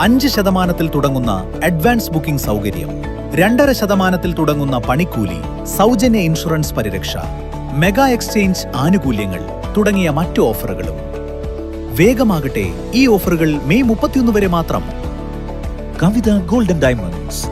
5% തുടങ്ങുന്ന advance booking സൗകര്യം, 2.5% തുടങ്ങുന്ന പണിക്കൂലി, സൗജന്യ ഇൻഷുറൻസ് പരിരക്ഷ, മെഗാ എക്സ്ചേഞ്ച് ആനുകൂല്യങ്ങൾ തുടങ്ങിയ മറ്റു ഓഫറുകളും. വേഗമാകട്ടെ, ഈ ഓഫറുകൾ മെയ് 31 വരെ മാത്രം. കവിത ഗോൾഡൻ ഡയമണ്ട്സ്,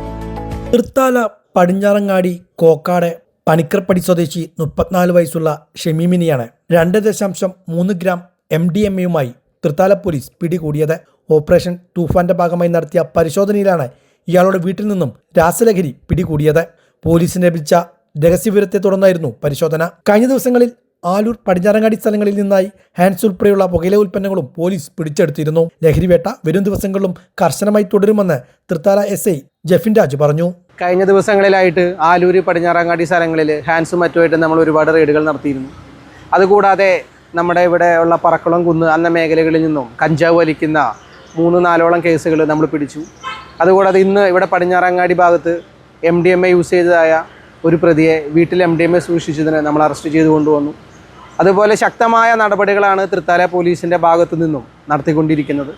തൃത്താല പടിഞ്ഞാറങ്ങാടി കോക്കാട് പനിക്കർപ്പടി സ്വദേശി 34 വയസ്സുള്ള ഷമീമിനെയാണ് 2.3 ഗ്രാം MDMA-യുമായി തൃത്താല പോലീസ് പിടികൂടിയത്. ഓപ്പറേഷൻ തൂഫാന്റെ ഭാഗമായി നടത്തിയ പരിശോധനയിലാണ് ഇയാളുടെ വീട്ടിൽ നിന്നും രാസലഹരി പിടികൂടിയത്. പോലീസിന് ലഭിച്ച രഹസ്യവിവരത്തെ തുടർന്നായിരുന്നു പരിശോധന. കഴിഞ്ഞ ദിവസങ്ങളിൽ ആലൂർ പടിഞ്ഞാറങ്ങാടി സ്ഥലങ്ങളിൽ നിന്നായി ഹാൻഡ്സ് ഉൾപ്പെടെയുള്ള പുകയില ഉൽപ്പന്നങ്ങളും പോലീസ് പിടിച്ചെടുത്തിരുന്നു. ലഹരിവേട്ട വരും ദിവസങ്ങളിലും കർശനമായി തുടരുമെന്ന് തൃത്താല SI ജെഫിൻ രാജ് പറഞ്ഞു. കഴിഞ്ഞ ദിവസങ്ങളിലായിട്ട് ആലൂര് പടിഞ്ഞാറങ്ങാടി സ്ഥലങ്ങളിൽ ഹാൻഡ്സും മറ്റുമായിട്ട് നമ്മൾ ഒരുപാട് റെയ്ഡുകൾ നടത്തിയിരുന്നു. അതുകൂടാതെ നമ്മുടെ ഇവിടെ ഉള്ള പറക്കുളം കുന്ന് അന്ന മേഖലകളിൽ നിന്നും കഞ്ചാവ് വലിക്കുന്ന 3-4ഓളം കേസുകൾ നമ്മൾ പിടിച്ചു. അതുകൂടാതെ ഇന്ന് ഇവിടെ പടിഞ്ഞാറങ്ങാടി ഭാഗത്ത് MDMA യൂസ് ചെയ്തതായ ഒരു പ്രതിയെ വീട്ടിൽ MDMA സൂക്ഷിച്ചതിന് നമ്മൾ അറസ്റ്റ് ചെയ്ത് കൊണ്ടുവന്നു. അതുപോലെ ശക്തമായ നടപടികളാണ് തൃത്താല പോലീസിൻ്റെ ഭാഗത്തു നിന്നും നടത്തിക്കൊണ്ടിരിക്കുന്നത്.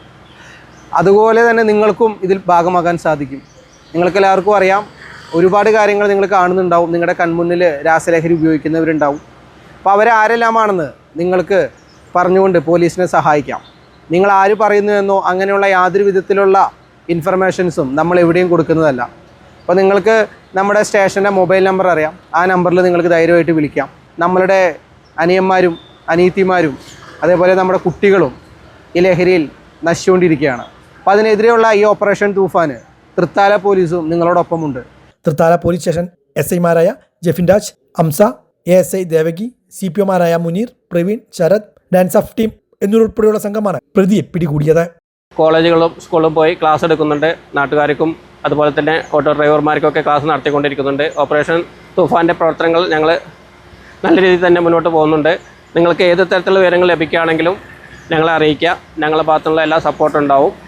അതുപോലെ തന്നെ നിങ്ങൾക്കും ഇതിൽ ഭാഗമാകാൻ സാധിക്കും. നിങ്ങൾക്കെല്ലാവർക്കും അറിയാം, ഒരുപാട് കാര്യങ്ങൾ നിങ്ങൾ കാണുന്നുണ്ടാവും. നിങ്ങളുടെ കൺമുന്നിൽ രാസലഹരി ഉപയോഗിക്കുന്നവരുണ്ടാവും. അപ്പോൾ അവരാരെല്ലാമാണെന്ന് നിങ്ങൾക്ക് പറഞ്ഞുകൊണ്ട് പോലീസിനെ സഹായിക്കാം. നിങ്ങൾ ആര് പറയുന്നു എന്നോ അങ്ങനെയുള്ള യാതൊരു വിധത്തിലുള്ള ഇൻഫർമേഷൻസും നമ്മൾ എവിടെയും കൊടുക്കുന്നതല്ല. അപ്പോൾ നിങ്ങൾക്ക് നമ്മുടെ സ്റ്റേഷൻ്റെ മൊബൈൽ നമ്പർ അറിയാം. ആ നമ്പറിൽ നിങ്ങൾക്ക് ധൈര്യമായിട്ട് വിളിക്കാം. നമ്മളുടെ അനിയന്മാരും അനിയത്തിമാരും അതേപോലെ നമ്മുടെ കുട്ടികളും ഈ ലഹരിയിൽ നശിച്ചുകൊണ്ടിരിക്കുകയാണ്. അപ്പോൾ അതിനെതിരെയുള്ള ഈ ഓപ്പറേഷൻ തൂഫാന് തൃത്താല പോലീസും നിങ്ങളോടൊപ്പമുണ്ട്. തൃത്താല പോലീസ് സ്റ്റേഷൻ SI-മാരായ ജെഫിൻ രാജ്, അംസ, ASI ദേവകി, CPO-മാരായ Muneer, Praveen, Sarath, DANSAF team എന്നിവരുൾപ്പെടെയുള്ള സംഘമാണ് പ്രതിയെ പിടികൂടിയത്. കോളേജുകളും സ്കൂളിലും പോയി ക്ലാസ് എടുക്കുന്നുണ്ട്. നാട്ടുകാർക്കും അതുപോലെ തന്നെ ഓട്ടോ ഡ്രൈവർമാർക്കൊക്കെ ക്ലാസ് നടത്തിക്കൊണ്ടിരിക്കുന്നുണ്ട്. ഓപ്പറേഷൻ തൂഫാൻ്റെ പ്രവർത്തനങ്ങൾ ഞങ്ങൾ നല്ല രീതിയിൽ തന്നെ മുന്നോട്ട് പോകുന്നുണ്ട്. നിങ്ങൾക്ക് ഏത് തരത്തിലുള്ള വിവരങ്ങൾ ലഭിക്കുകയാണെങ്കിലും ഞങ്ങളെ അറിയിക്കുക. ഞങ്ങളുടെ ഭാഗത്തുള്ള എല്ലാ സപ്പോർട്ടും ഉണ്ടാവും.